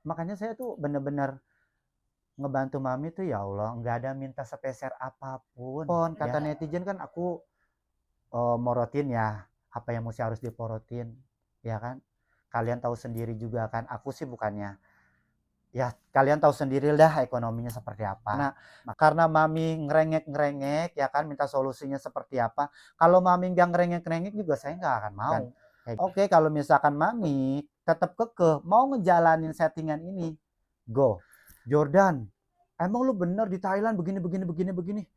Makanya saya tuh bener-bener ngebantu mami tuh ya Allah, nggak ada minta sepeser apapun. Kata netizen kan aku morotin ya, apa yang mesti harus diporotin, ya kan? Kalian tahu sendiri juga kan, aku sih bukannya ya kalian tahu sendiri dah ekonominya seperti apa. Karena mami ngerengek-ngerengek ya kan, minta solusinya seperti apa. Kalau mami nggak ngerengek-ngerengek juga saya nggak akan mau. Oke, kalau misalkan mami tetap kekeh mau ngejalanin settingan ini, go. Jordan, emang lu bener di Thailand begini begini begini begini.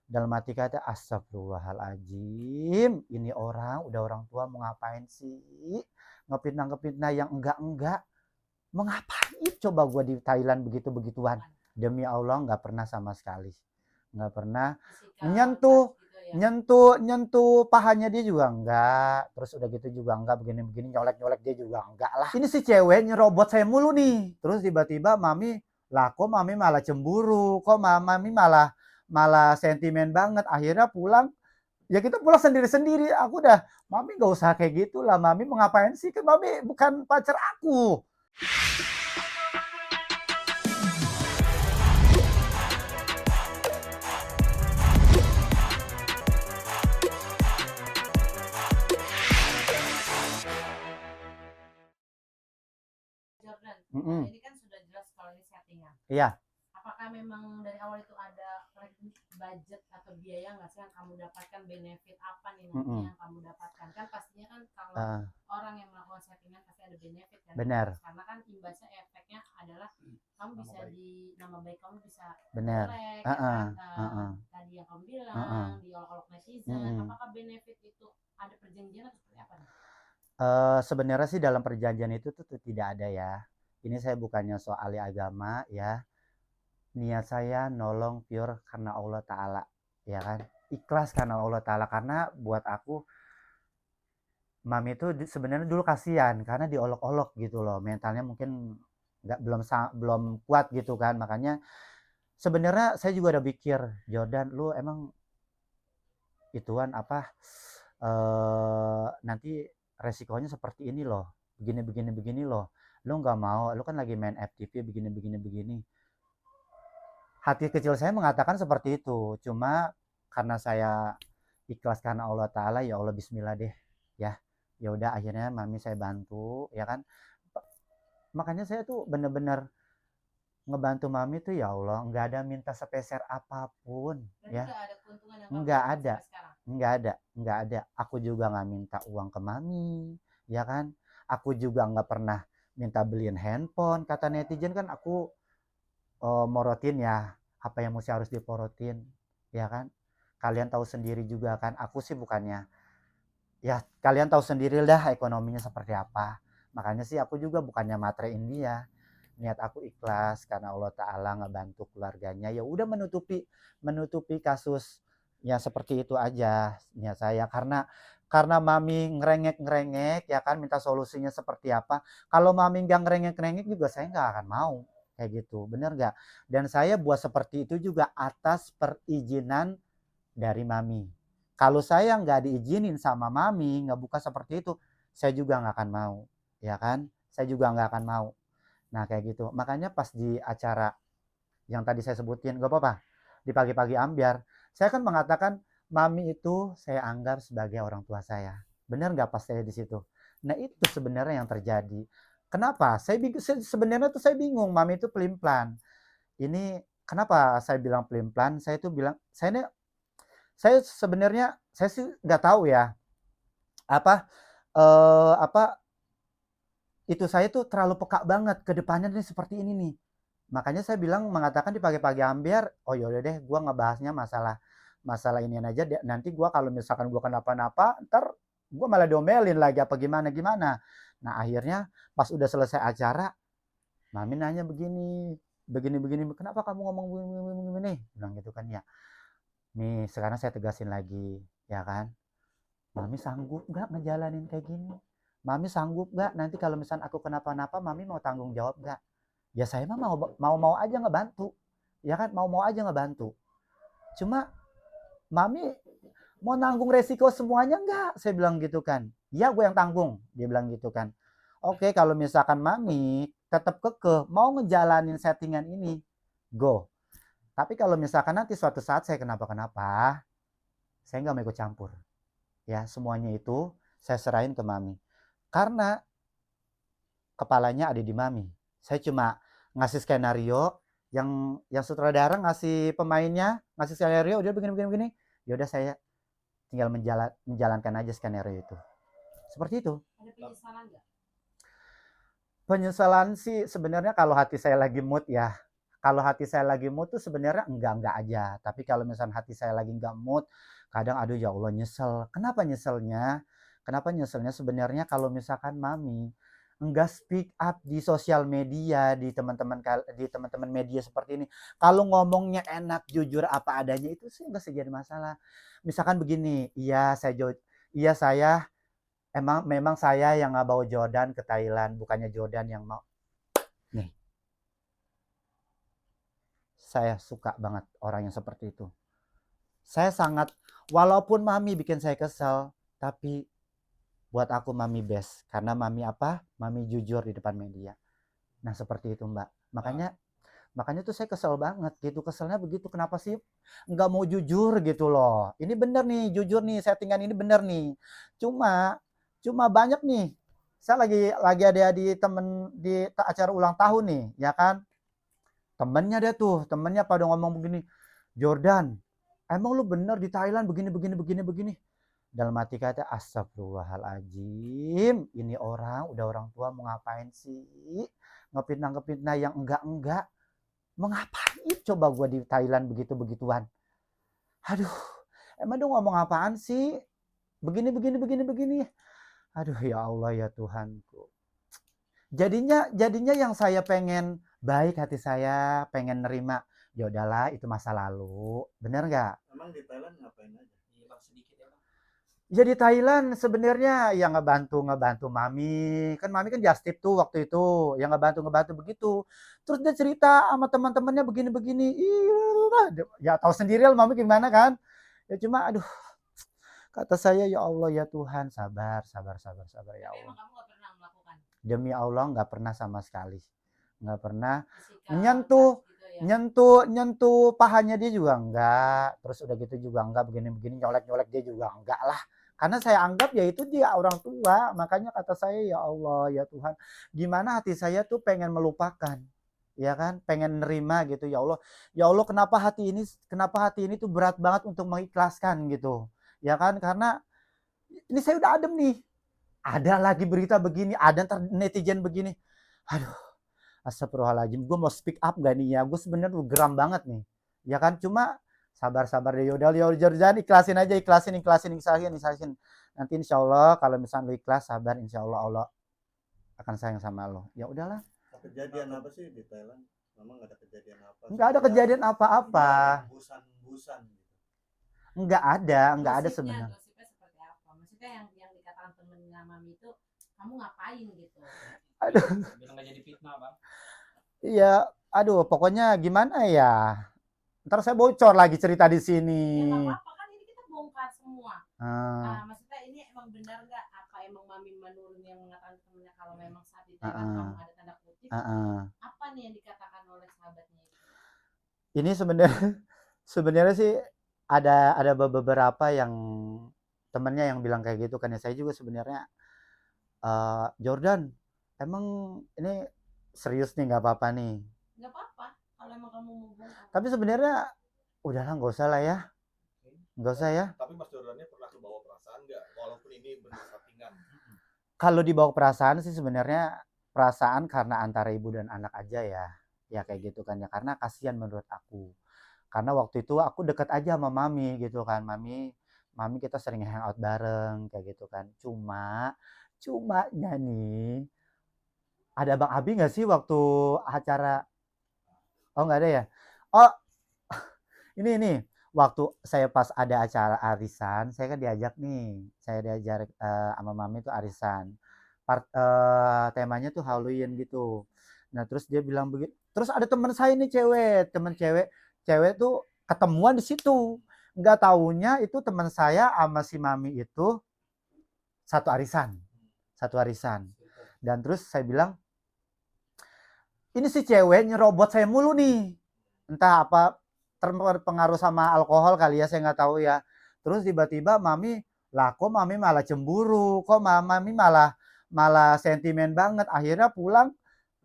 Dalam hati kata astagfirullahaladzim, ini orang udah orang tua mau ngapain sih, ngefitnah yang enggak. Mau ngapain coba gue di Thailand begitu-begituan. Demi Allah nggak pernah sama sekali, nggak pernah nyentuh pahanya dia juga enggak. Terus udah gitu juga enggak, begini nyolek dia juga enggak lah. Ini si cewek nyerobot saya mulu nih. Terus tiba-tiba mami, lah kok mami malah cemburu, kok mami malah malah sentimen banget. Akhirnya pulang, ya kita pulang sendiri-sendiri. Aku udah, mami gak usah kayak gitu lah, mami mau ngapain sih, kan mami bukan pacar aku. Jordan, Mm-mm. ini kan sudah jelas kalau ini settingan. Iya. Apakah memang dari awal itu ada budget atau biaya nggak sih yang kamu dapatkan, benefit apa nih nanti yang kamu dapatkan? Kan pastinya kan kalau orang yang melakukan settingan pasti ada benefit kan? Benar. Karena kan imbasnya efeknya adalah kamu bisa nama baik kamu bisa benar. jelek, ya kan? Tadi yang kamu bilang diolok-olok netizen, apakah benefit itu ada perjanjian atau seperti apa nih? Sebenarnya sih dalam perjanjian itu tuh tidak ada ya. Ini saya bukannya soal agama ya. Niat saya nolong pure karena Allah Ta'ala, ya kan? Ikhlas karena Allah Ta'ala, karena buat aku mami itu sebenarnya dulu kasihan karena diolok-olok gitu loh, mentalnya mungkin nggak belum kuat gitu kan. Makanya sebenarnya saya juga udah pikir, Jordan lu emang ituan apa, nanti resikonya seperti ini loh, begini loh, lu nggak mau, lu kan lagi main FTV begini. Hati kecil saya mengatakan seperti itu, cuma karena saya ikhlas karena Allah Ta'ala, ya Allah bismillah deh ya. Ya udah akhirnya mami saya bantu ya kan. Makanya saya tuh bener-bener ngebantu mami tuh ya Allah, nggak ada minta sepeser apapun. Berarti Ya nggak ada keuntungan yang nggak kamu ada sampai sekarang? nggak ada. Aku juga nggak minta uang ke mami, ya kan. Aku juga nggak pernah minta beliin handphone. Kata netizen kan aku morotin ya, apa yang mesti harus diporotin, ya kan. Kalian tahu sendiri juga kan, aku sih bukannya ya kalian tahu sendiri dah ekonominya seperti apa. Makanya sih aku juga bukannya matrein dia. Niat aku ikhlas karena Allah Ta'ala ngebantu keluarganya. Ya udah menutupi kasus ya seperti itu aja niat saya. Karena mami ngerengek ya kan, minta solusinya seperti apa. Kalau mami nggak ngerengek juga saya nggak akan mau kayak gitu, bener nggak? Dan saya buat seperti itu juga atas perizinan dari mami. Kalau saya nggak diizinin sama mami nggak buka seperti itu, saya juga nggak akan mau, ya kan? Saya juga nggak akan mau. Nah kayak gitu. Makanya pas di acara yang tadi saya sebutin, gak apa-apa, di pagi-pagi ambiar, saya kan mengatakan mami itu saya anggap sebagai orang tua saya. Benar nggak pas saya di situ? Nah itu sebenarnya yang terjadi. Kenapa? Sebenarnya tuh saya bingung. Mami itu pelin-pelan. Ini kenapa saya bilang pelin-pelan? Saya tuh bilang, saya sebenarnya saya sih nggak tahu ya apa apa itu, saya tuh terlalu peka banget ke depannya nih seperti ini nih. Makanya saya bilang mengatakan di pagi-pagi ambiar, oh yaudah deh gue ngebahasnya masalah masalah ini aja. Nanti gue kalau misalkan gue kenapa-napa, ntar gue malah domelin lagi apa gimana. Nah akhirnya pas udah selesai acara, mami nanya begini, kenapa kamu ngomong begini, bilang gitu kan ya. Nih sekarang saya tegasin lagi, ya kan. Mami sanggup nggak ngejalanin kayak gini? Mami sanggup nggak nanti kalau misalnya aku kenapa-napa, mami mau tanggung jawab nggak? Ya saya mah mau aja ngebantu, ya kan, mau aja ngebantu. Cuma mami mau nanggung resiko semuanya nggak? Saya bilang gitu kan. Ya gue yang tanggung, dia bilang gitu kan. Oke kalau misalkan mami tetap kekeh mau ngejalanin settingan ini, go. Tapi kalau misalkan nanti suatu saat saya kenapa-kenapa, saya nggak mau ikut campur. Ya, semuanya itu saya serahin ke mami. Karena kepalanya ada di mami. Saya cuma ngasih skenario, yang sutradara ngasih pemainnya, ngasih skenario, udah begini. Ya udah saya tinggal menjalankan aja skenario itu. Seperti itu. Ada penyesalan nggak? Penyesalan sih sebenarnya kalau hati saya lagi mood ya. Kalau hati saya lagi mood tuh sebenarnya enggak aja. Tapi kalau misalnya hati saya lagi enggak mood, kadang aduh ya Allah nyesel. Kenapa nyeselnya? Kenapa nyeselnya sebenarnya kalau misalkan mami enggak speak up di sosial media, di teman-teman media seperti ini. Kalau ngomongnya enak, jujur apa adanya itu sih enggak sih jadi masalah. Misalkan begini, iya saya memang saya yang nggak bawa Jordan ke Thailand, bukannya Jordan yang mau. Nih, saya suka banget orang yang seperti itu. Saya sangat, walaupun mami bikin saya kesel, tapi buat aku mami best. Karena mami apa? Mami jujur di depan media. Nah seperti itu Mbak. Makanya tuh saya kesel banget gitu. Keselnya begitu, kenapa sih nggak mau jujur gitu loh. Ini bener nih, jujur nih, settingan ini bener nih. Cuma banyak nih. Saya lagi ada di acara ulang tahun nih, ya kan? Temennya pada ngomong begini, Jordan, emang lu bener di Thailand begini. Dalam hati kata, astagfirullahaladzim, ini udah orang tua mau ngapain sih? Ngefitnah yang enggak. Mau ngapain coba gua di Thailand begitu-begituan? Aduh, emang dia ngomong apaan sih? Begini. Aduh ya Allah ya Tuhanku. Jadinya yang saya pengen baik hati saya, pengen nerima, ya udahlah itu masa lalu. Bener nggak? Emang di Thailand ngapain aja? Iya bang, sedikit ya bang. Ya di Thailand sebenarnya ya ngebantu mami. Kan mami kan just tip tuh waktu itu, yang ngebantu begitu. Terus dia cerita sama teman-temannya begini. Ya tahu sendiri lah mami gimana kan. Ya cuma aduh, kata saya ya Allah ya Tuhan, sabar ya Tapi Allah. emang kamu nggak pernah melakukan? Demi Allah nggak pernah sama sekali. Nggak pernah Fisikal nyentuh touch gitu ya? nyentuh pahanya dia juga enggak. Terus udah gitu juga enggak, begini nyolek dia juga enggak lah. Karena saya anggap ya itu dia orang tua. Makanya kata saya ya Allah ya Tuhan, gimana hati saya tuh pengen melupakan. Ya kan, pengen nerima gitu ya Allah. Ya Allah kenapa hati ini tuh berat banget untuk mengikhlaskan gitu. Ya kan, karena ini saya udah adem nih. Ada lagi berita begini, ada netizen begini. Aduh, astagfirullahaladzim, gue mau speak up gak nih ya? Gue sebenarnya tuh geram banget nih. Ya kan, cuma sabar deh. Yaudah, jangan ikhlasin aja, ikhlasin. Nanti insya Allah kalau misalnya lu ikhlas, sabar, insya Allah akan sayang sama lo. Ya udahlah. Kejadian apa sih di Thailand? Memang ada kejadian apa? Nggak ada kejadian apa-apa. Busan gitu. Nggak ada sebenarnya. Gosipnya seperti apa? Maksudnya yang dikatakan temennya mami itu kamu ngapain gitu? Aduh. Biar nggak jadi fitnah bang. Iya, aduh, pokoknya gimana ya? Ntar saya bocor lagi cerita di sini. Ya nggak apa-apa kan ini kita bongkar semua. Nah, maksudnya ini emang benar nggak? Apa emang mami menurun yang mengatakan temennya kalau memang saat di Thailand kamu ada tanda kutip? Apa nih yang dikatakan oleh sahabatnya itu? Ini sebenarnya sih ada beberapa yang temennya yang bilang kayak gitu kan ya. Saya juga sebenarnya Jordan, emang ini serius nih nggak apa-apa nih? Nggak apa-apa kalau emang kamu mau bongkar. Tapi sebenarnya udahlah nggak usah lah ya, nggak usah ya. Tapi Mas Jordannya pernah kebawa perasaan nggak? Walaupun ini benar settingan. Kalau dibawa perasaan sih sebenarnya perasaan karena antara ibu dan anak aja ya kayak gitu kan ya, karena kasihan menurut aku. Karena waktu itu aku deket aja sama mami gitu kan, mami kita sering hangout bareng kayak gitu kan. Cumanya nih, ada Bang Abi nggak sih waktu acara? Oh nggak ada ya? Oh ini waktu saya pas ada acara arisan, saya kan diajak nih, saya diajak sama mami itu arisan. Temanya tuh Halloween gitu. Nah terus dia bilang begitu. Terus ada teman saya nih cewek tuh ketemuan di situ. Nggak taunya itu teman saya sama si mami itu satu arisan. Dan terus saya bilang, ini si cewek nyerobot saya mulu nih, entah apa terpengaruh sama alkohol kali ya, saya nggak tahu ya. Terus tiba-tiba mami, lah kok mami malah cemburu, kok mami malah malah sentimen banget. Akhirnya pulang,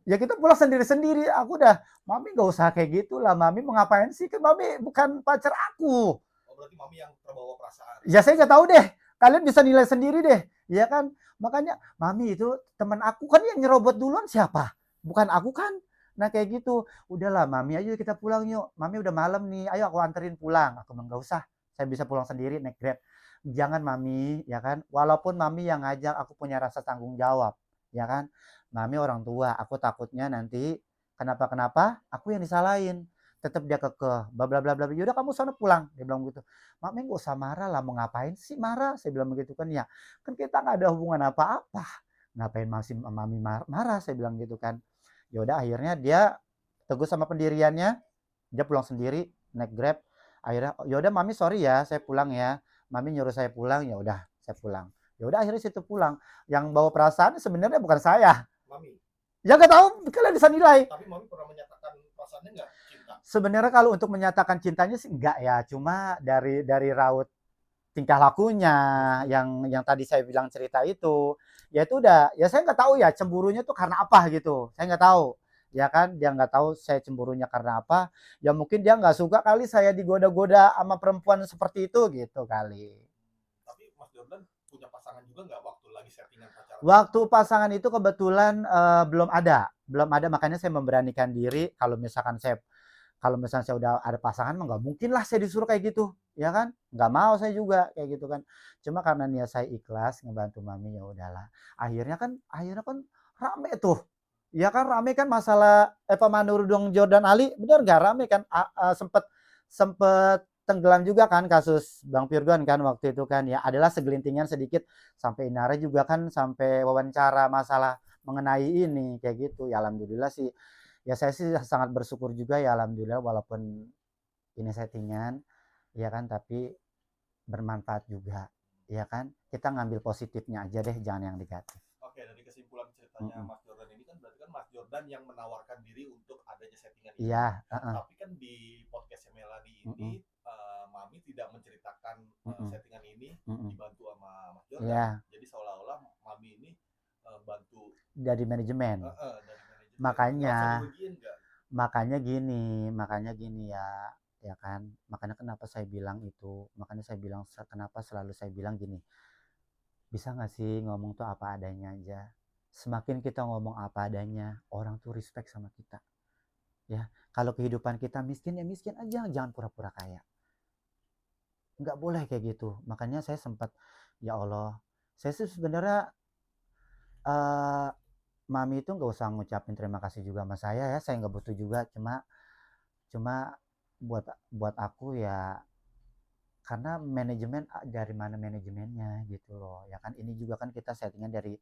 ya kita pulang sendiri-sendiri. Aku udah, mami nggak usah kayak gitu lah, mami mau ngapain sih, kan mami bukan pacar aku. Oh, berarti mami yang terbawa perasaan. Ya saya nggak tahu deh, kalian bisa nilai sendiri deh, ya kan. Makanya mami itu teman aku kan, yang nyerobot duluan siapa, bukan aku kan. Nah kayak gitu, udahlah mami, ayo kita pulang yuk, mami udah malam nih, ayo aku anterin pulang. Aku bilang nggak usah, saya bisa pulang sendiri naik Grab. Jangan mami, ya kan, walaupun mami yang ngajak, aku punya rasa tanggung jawab, ya kan. Mami orang tua, aku takutnya nanti kenapa-kenapa aku yang disalahin. Tetap dia kekeh, bla bla bla bla. Yaudah kamu sana pulang, dia bilang gitu. Mami nggak usah marah lah, mau ngapain sih marah, saya bilang begitu kan. Ya kan kita nggak ada hubungan apa-apa, ngapain masih mami marah, saya bilang gitu kan. Ya udah akhirnya dia teguh sama pendiriannya, dia pulang sendiri naik Grab. Akhirnya ya udah mami sorry ya, saya pulang ya, mami nyuruh saya pulang, ya udah saya pulang. Ya udah akhirnya situ pulang. Yang bawa perasaan sebenarnya bukan saya, Mami. ya nggak tahu, kalian bisa nilai. Tapi mami pernah menyatakan perasaannya nggak, cinta? Sebenarnya kalau untuk menyatakan cintanya sih enggak ya, cuma dari raut tingkah lakunya yang tadi saya bilang cerita itu, ya itu udah, ya saya nggak tahu ya cemburunya tuh karena apa gitu, saya nggak tahu, ya kan, dia nggak tahu saya cemburunya karena apa, ya mungkin dia nggak suka kali saya digoda-goda sama perempuan seperti itu gitu kali. Tapi Mas Jordan punya pasangan juga nggak waktu lagi settingan pacaran? Waktu pasangan itu kebetulan belum ada, makanya saya memberanikan diri. Kalau misalnya saya udah ada pasangan, mah nggak mungkin lah saya disuruh kayak gitu, ya kan? Nggak mau saya juga kayak gitu kan. Cuma karena niat saya ikhlas ngebantu mami, ya udahlah. Akhirnya kan rame tuh. Ya kan rame kan masalah Eva Manurudung Jordan Ali, benar nggak rame kan? Sempet sempet tenggelam juga kan kasus Bang Virgon kan waktu itu kan, ya adalah segelintingan sedikit, sampai Inara juga kan sampai wawancara masalah mengenai ini kayak gitu. Ya alhamdulillah sih, ya saya sih sangat bersyukur juga ya alhamdulillah, walaupun ini settingan, ya kan, tapi bermanfaat juga, ya kan. Kita ngambil positifnya aja deh, jangan yang negatif. Oke, dari kesimpulan ceritanya Mas Jordan ini kan berarti kan Mas Jordan yang menawarkan diri untuk adanya settingan ini. Iya, Tapi kan di podcast Melody ini Mami tidak menceritakan settingan ini dibantu sama Mas Jordan. Iya. Jadi seolah-olah Mami ini bantu dari manajemen. dari manajemen. Makanya Nggak makanya gini ya kan. Makanya kenapa saya bilang itu, kenapa selalu saya bilang gini, bisa nggak sih ngomong tuh apa adanya aja. Semakin kita ngomong apa adanya, orang tuh respect sama kita. Ya, kalau kehidupan kita miskin ya miskin aja, jangan pura-pura kaya. Nggak boleh kayak gitu. Makanya saya sempat, ya Allah, saya sih sebenarnya mami itu nggak usah ngucapin terima kasih juga sama saya ya, saya nggak butuh juga, cuma buat aku ya, karena manajemen, dari mana manajemennya gitu loh, ya kan. Ini juga kan kita settingan dari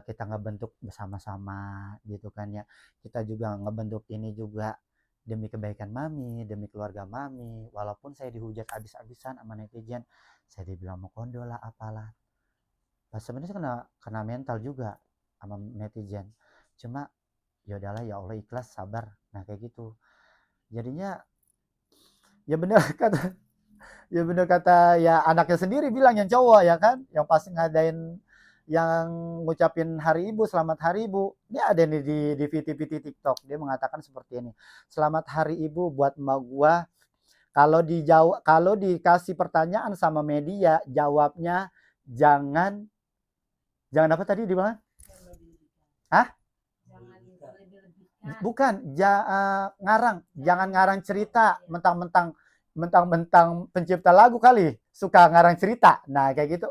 kita ngebentuk bersama-sama gitu kan ya. Kita juga ngebentuk ini juga demi kebaikan mami, demi keluarga mami. Walaupun saya dihujat abis-abisan sama netizen, saya dibilang mau kondo lah apalah. Pas sebenarnya kena mental juga sama netizen. Cuma ya udahlah, ya Allah ikhlas, sabar. Nah kayak gitu. Jadinya ya bener kata ya anaknya sendiri bilang, yang cowok ya kan, yang pasti ngadain, yang ngucapin hari ibu, selamat hari ibu. Dia ada nih di VT TikTok, dia mengatakan seperti ini, selamat hari ibu buat emak gua, kalau dikasih pertanyaan sama media, jawabnya jangan apa tadi dibilang? Hah? Bukan, ngarang, jangan ngarang cerita, mentang-mentang pencipta lagu kali, suka ngarang cerita. Nah kayak gitu,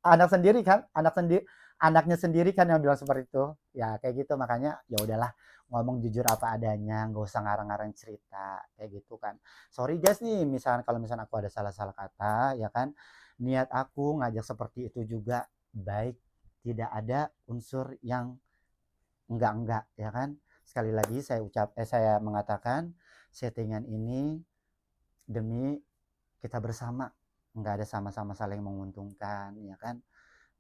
anaknya sendiri kan yang bilang seperti itu. Ya kayak gitu, makanya ya udahlah, ngomong jujur apa adanya, nggak usah ngarang-ngarang cerita kayak gitu kan. Sorry guys nih, kalau misalnya aku ada salah-salah kata, ya kan, niat aku ngajak seperti itu juga baik, tidak ada unsur yang enggak, ya kan. Sekali lagi saya mengatakan, settingan ini demi kita bersama, nggak ada sama-sama saling menguntungkan, ya kan.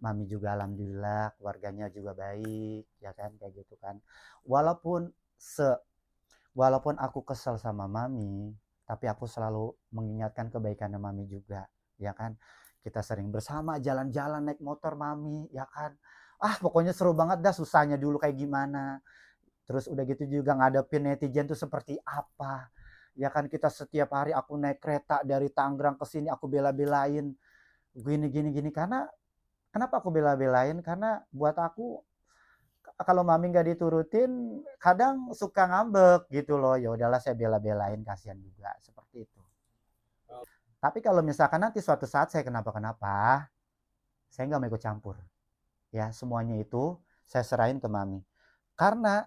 Mami juga alhamdulillah keluarganya juga baik, ya kan, kayak gitu kan. Walaupun walaupun aku kesel sama mami, tapi aku selalu mengingatkan kebaikannya mami juga, ya kan. Kita sering bersama jalan-jalan naik motor mami, ya kan. Pokoknya seru banget dah, susahnya dulu kayak gimana. Terus udah gitu juga ngadepin netizen tuh seperti apa. Ya kan, kita setiap hari aku naik kereta dari Tangerang ke sini aku bela-belain gini gini gini, karena kenapa aku bela-belain? Karena buat aku kalau mami nggak diturutin kadang suka ngambek gitu loh. Ya udahlah, saya bela-belain, kasihan juga seperti itu. Tapi kalau misalkan nanti suatu saat saya kenapa-kenapa, saya nggak mau ikut campur. Ya, semuanya itu saya serahin ke mami. Karena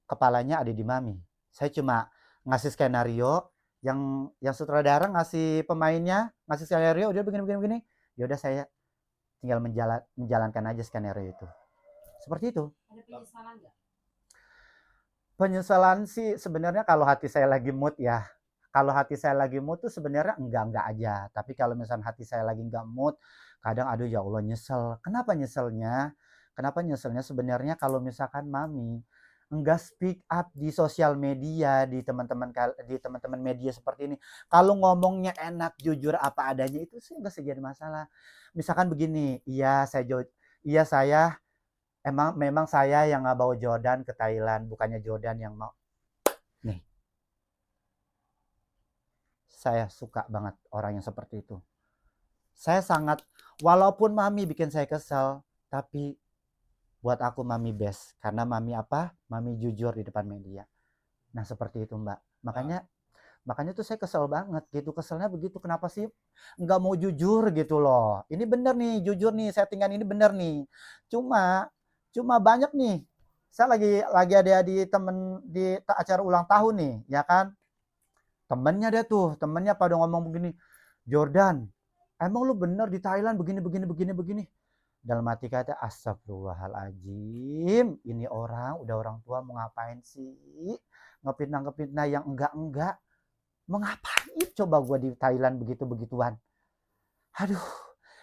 kepalanya ada di mami. Saya cuma ngasih skenario, yang sutradara ngasih pemainnya, ngasih skenario, udah begini. Ya udah, saya tinggal menjalankan aja skenario itu. Seperti itu. Ada penyesalan nggak? Penyesalan sih sebenarnya kalau hati saya lagi mood ya. Kalau hati saya lagi mood tuh sebenarnya enggak aja. Tapi kalau misalnya hati saya lagi enggak mood, kadang aduh ya Allah nyesel. Kenapa nyeselnya? Kenapa nyeselnya? Sebenarnya kalau misalkan mami enggak speak up di sosial media, di teman-teman media seperti ini. Kalau ngomongnya enak, jujur apa adanya, itu sih enggak jadi masalah. Misalkan begini, iya saya memang saya yang bawa Jordan ke Thailand, bukannya Jordan yang mau. Nih, saya suka banget orang yang seperti itu. Saya sangat, walaupun mami bikin saya kesel, tapi buat aku mami best. Karena mami apa? Mami jujur di depan media. Nah seperti itu Mbak. Makanya tuh saya kesel banget gitu. Keselnya begitu, kenapa sih nggak mau jujur gitu loh. Ini bener nih, jujur nih, settingan ini bener nih. Cuma banyak nih. Saya lagi ada di acara ulang tahun nih, ya kan? Temennya pada ngomong begini, Jordan, emang lu bener di Thailand begini. Dalam hati kata, astagfirullahaladzim, ini udah orang tua mau ngapain sih? Ngefitnah yang enggak. Mau ngapain coba gue di Thailand begitu-begituan? Aduh,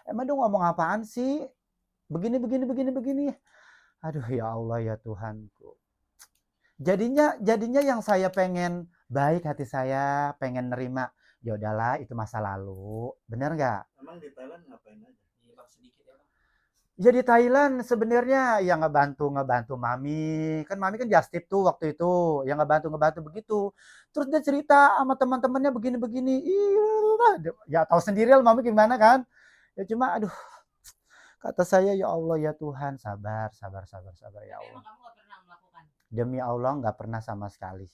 emang dia ngomong apaan sih? Begini. Aduh ya Allah ya Tuhanku. Jadinya yang saya pengen baik, hati saya pengen nerima, ya udahlah itu masa lalu. Bener nggak? Emang di Thailand ngapain aja? Iya bang, sedikit ya bang. Ya di Thailand sebenarnya ya ngebantu mami. Kan mami kan just tip tuh waktu itu, yang ngebantu begitu. Terus dia cerita sama teman-temannya begini. Iya, ya tahu sendiri lah mami gimana kan. Ya cuma aduh, kata saya ya Allah ya Tuhan, sabar ya Tapi Allah. emang kamu nggak pernah melakukan Demi Allah nggak pernah sama sekali.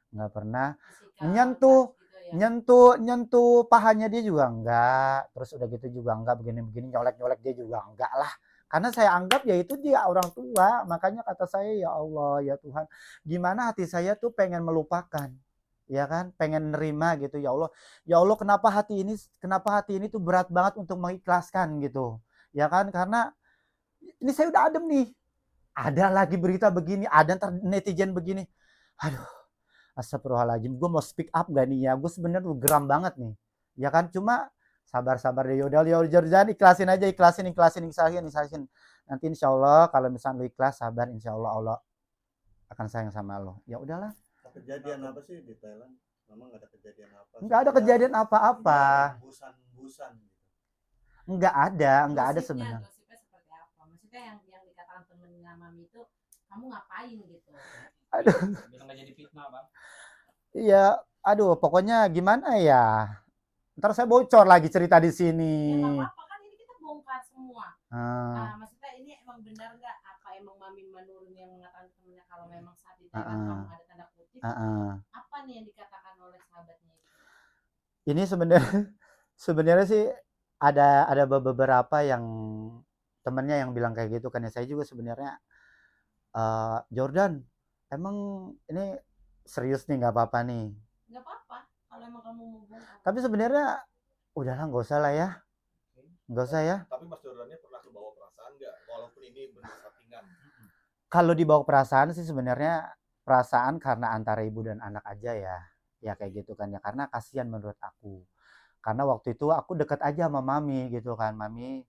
Nggak pernah physical nyentuh touch gitu ya? nyentuh pahanya dia juga enggak. Terus udah gitu juga enggak, begini nyolek dia juga enggak lah. Karena saya anggap ya itu dia orang tua. Makanya kata saya ya Allah ya Tuhan, gimana hati saya tuh pengen melupakan. Ya kan, pengen nerima gitu ya Allah. Ya Allah, kenapa hati ini tuh berat banget untuk mengikhlaskan gitu. Ya kan, karena ini saya udah adem nih. Ada lagi berita begini, ada netizen begini. Aduh, astagfirullahaladzim, gue mau speak up gak nih ya? Gue sebenarnya geram banget nih. Ya kan, cuma sabar deh. Yaudah, jangan ikhlasin. Nanti insya Allah kalau misalnya lu ikhlas, sabar, insya Allah Allah akan sayang sama lo. Ya udahlah. Kejadian apa sih di Thailand? Memang nggak ada kejadian apa? Nggak ada kejadian apa-apa. Busan gitu. Nggak ada sebenarnya. Gosipnya seperti apa? Maksudnya yang dikatakan temennya mami itu kamu ngapain gitu? Aduh. Biar nggak jadi fitnah bang. Iya, aduh, pokoknya gimana ya? Ntar saya bocor lagi cerita di sini. Ya nggak apa-apa, kan ini kita bongkar semua. Maksudnya ini emang benar nggak? Apa emang mami menurun yang mengatakan temennya kalau memang saat di Thailand kamu ada tanda kutip? Apa nih yang dikatakan oleh sahabatnya itu? Ini sebenarnya sih ada beberapa yang temennya yang bilang kayak gitu kan ya. Saya juga sebenarnya Jordan, emang ini serius nih, nggak apa-apa nih. Nggak apa-apa kalau emang kamu mau bongkar. Tapi sebenarnya udahlah, nggak usah lah ya. Nggak usah ya. Tapi Mas Jordannya pernah kebawa perasaan nggak? Walaupun ini benar settingan. Kalau dibawa perasaan sih sebenarnya perasaan karena antara ibu dan anak aja ya. Ya kayak gitu kan ya. Karena kasihan menurut aku. Karena waktu itu aku deket aja sama mami gitu kan. Mami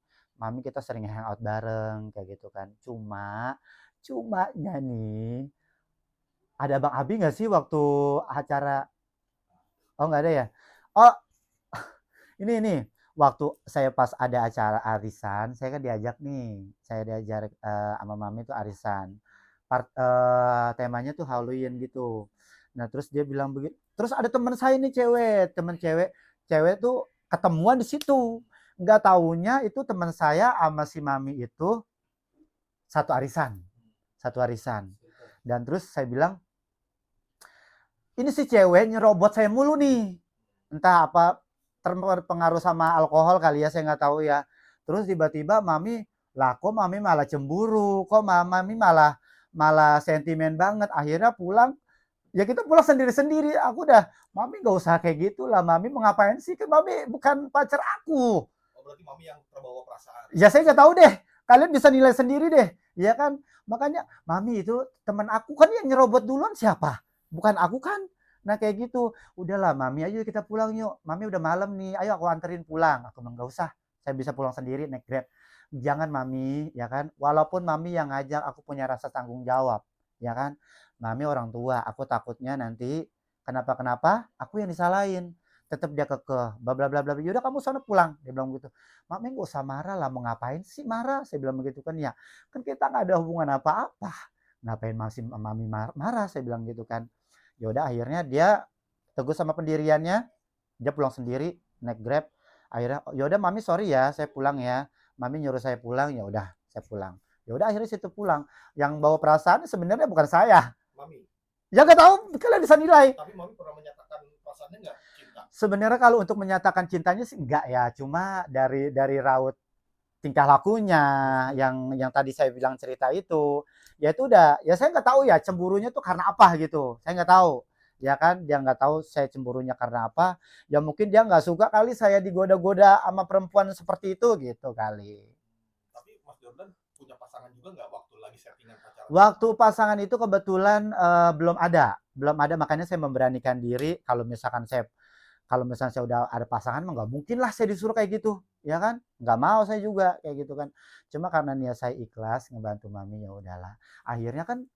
kita sering hangout bareng kayak gitu kan. Cuma nih Ada Bang Abi nggak sih waktu acara? Oh nggak ada ya? Oh ini waktu saya pas ada acara arisan, saya kan diajak nih, saya diajak sama mami tuh arisan. Temanya tuh Halloween gitu. Nah terus dia bilang begitu. Terus ada teman saya nih cewek, teman cewek tuh ketemuan di situ. Nggak taunya itu teman saya sama si mami itu satu arisan, satu arisan. Dan terus saya bilang, ini si cewek nyerobot saya mulu nih. Entah apa terpengaruh sama alkohol kali ya, saya nggak tahu ya. Terus tiba-tiba mami, lah kok mami malah cemburu, kok mami malah malah sentimen banget. Akhirnya pulang, ya kita pulang sendiri-sendiri. Aku udah, mami nggak usah kayak gitu lah. Mami mau ngapain sih? Kan mami bukan pacar aku. Oh, berarti mami yang terbawa perasaan. Ya saya nggak tahu deh. Kalian bisa nilai sendiri deh, ya kan? Makanya mami itu teman aku kan yang nyerobot duluan siapa? Bukan aku kan? Nah kayak gitu, udahlah mami ayo kita pulang yuk. Mami udah malam nih, ayo aku anterin pulang. Aku bilang nggak usah, saya bisa pulang sendiri naik Grab. Jangan mami, ya kan? Walaupun mami yang ngajak, aku punya rasa tanggung jawab, ya kan? Mami orang tua, aku takutnya nanti kenapa-kenapa, aku yang disalahin. Tetap dia kekeh, bla bla bla bla. Yaudah kamu sana pulang, dia bilang gitu. Mami nggak usah marah lah, mau ngapain sih marah? Saya bilang begitu kan ya. Kan kita nggak ada hubungan apa-apa. Ngapain masih mami marah? Saya bilang gitu kan. Ya udah akhirnya dia teguh sama pendiriannya, dia pulang sendiri naik Grab. Akhirnya ya udah mami sorry ya, saya pulang ya. Mami nyuruh saya pulang, ya udah saya pulang. Ya udah akhirnya situ pulang. Yang bawa perasaan sebenarnya bukan saya. Mami. Ya nggak tahu, kalian bisa nilai. Tapi mami pernah menyatakan perasaannya nggak cinta? Sebenarnya kalau untuk menyatakan cintanya sih enggak ya, cuma dari raut tingkah lakunya yang tadi saya bilang cerita itu, ya itu udah, ya saya nggak tahu ya cemburunya tuh karena apa gitu, saya nggak tahu, ya kan, dia nggak tahu saya cemburunya karena apa, ya mungkin dia nggak suka kali saya digoda-goda sama perempuan seperti itu gitu kali. Tapi Mas Jordan punya pasangan juga nggak waktu lagi settingan pacaran? Waktu pasangan itu kebetulan belum ada, makanya saya memberanikan diri kalau misalnya saya udah ada pasangan mah nggak mungkin lah saya disuruh kayak gitu, ya kan? Nggak mau saya juga kayak gitu kan. Cuma karena niat saya ikhlas ngebantu mami ya udahlah. Akhirnya kan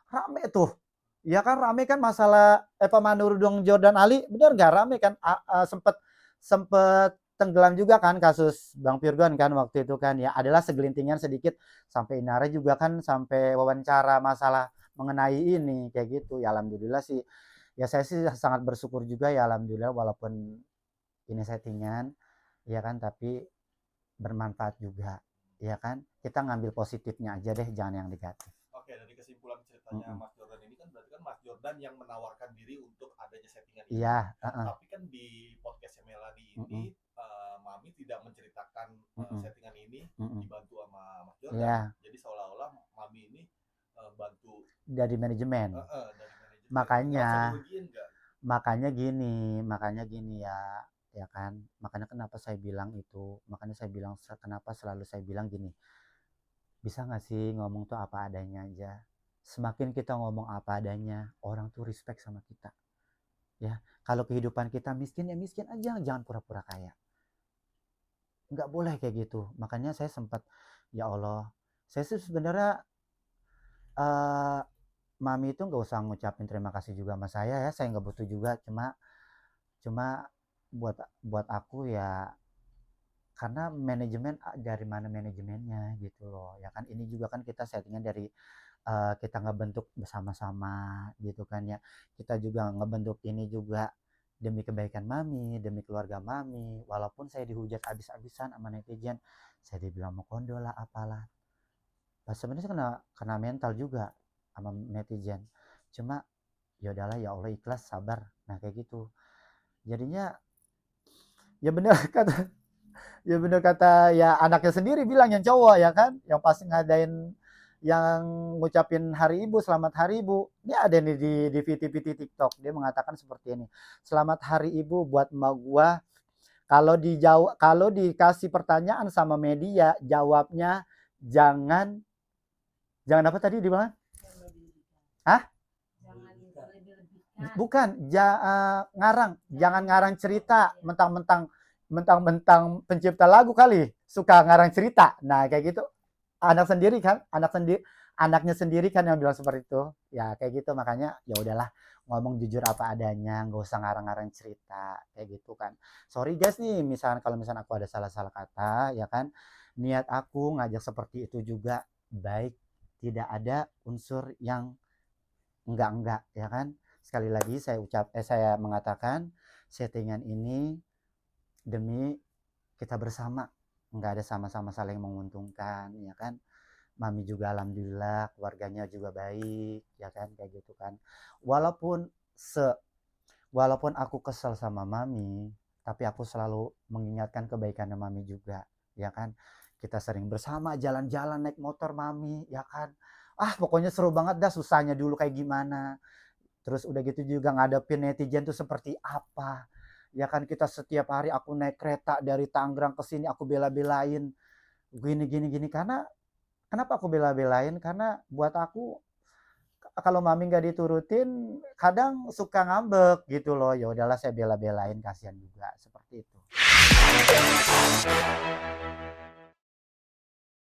rame tuh. Ya kan rame kan masalah Eva Manurudung Jordan Ali, benar nggak rame kan? Sempet sempet tenggelam juga kan kasus Bang Virgon kan waktu itu kan ya adalah segelintingan sedikit sampai Inara juga kan sampai wawancara masalah mengenai ini kayak gitu ya alhamdulillah sih ya saya sih sangat bersyukur juga ya alhamdulillah walaupun ini settingan ya kan tapi bermanfaat juga ya kan kita ngambil positifnya aja deh jangan yang negatif. Oke, dari kesimpulan ceritanya Mas Jordan ini kan berarti kan Mas Jordan yang menawarkan diri untuk adanya settingan ini. Iya. Tapi kan di podcast Melody ini Mami tidak menceritakan settingan ini dibantu sama Mas Jordan. Iya. Jadi seolah-olah Mami ini bantu dari manajemen. dari manajemen. Makanya gini ya kan. Makanya kenapa saya bilang itu, makanya saya bilang kenapa selalu saya bilang gini. Bisa nggak sih ngomong tuh apa adanya aja. Semakin kita ngomong apa adanya, orang tuh respect sama kita. Ya, kalau kehidupan kita miskin ya miskin aja, jangan pura-pura kaya. Nggak boleh kayak gitu. Makanya saya sempat, ya Allah, saya sih sebenarnya mami itu nggak usah ngucapin terima kasih juga sama saya ya, saya nggak butuh juga, cuma buat aku ya karena manajemen dari mana manajemennya gitu loh ya kan ini juga kan kita settingan dari kita ngebentuk bersama-sama gitu kan ya kita juga ngebentuk ini juga demi kebaikan mami demi keluarga mami walaupun saya dihujat abis-abisan sama netizen saya dibilang mau kondo lah apalah pas sebenarnya kena mental juga sama netizen cuma ya udahlah ya Allah ikhlas sabar nah kayak gitu jadinya ya benar kata ya anaknya sendiri bilang yang cowok ya kan yang pasti ngadain yang ngucapin hari ibu selamat hari ibu ini ada nih di VT TikTok dia mengatakan seperti ini selamat hari ibu buat emak gua kalau dikasih pertanyaan sama media jawabnya jangan apa tadi di mana? Hah? Bukan ngarang jangan ngarang cerita mentang-mentang pencipta lagu kali suka ngarang cerita nah kayak gitu anak sendiri anaknya sendiri kan yang bilang seperti itu. Ya kayak gitu, makanya ya udahlah, ngomong jujur apa adanya, nggak usah ngarang-ngarang cerita kayak gitu kan. Sorry guys nih, misalkan kalau misalkan aku ada salah-salah kata, ya kan. Niat aku ngajak seperti itu juga baik, tidak ada unsur yang enggak ya kan. Sekali lagi saya mengatakan settingan ini demi kita bersama, nggak ada sama-sama saling menguntungkan ya kan. Mami juga alhamdulillah keluarganya juga baik ya kan, kayak gitu kan. Walaupun se walaupun aku kesel sama mami, tapi aku selalu mengingatkan kebaikannya mami juga ya kan. Kita sering bersama jalan-jalan naik motor mami ya kan. Pokoknya seru banget dah, susahnya dulu kayak gimana. Terus udah gitu juga ngadepin netizen tuh seperti apa. Ya kan, kita setiap hari aku naik kereta dari Tangerang ke sini aku bela-belain gini gini gini, karena kenapa aku bela-belain? Karena buat aku kalau mami nggak diturutin kadang suka ngambek gitu loh. Ya udahlah saya bela-belain, kasihan juga seperti itu.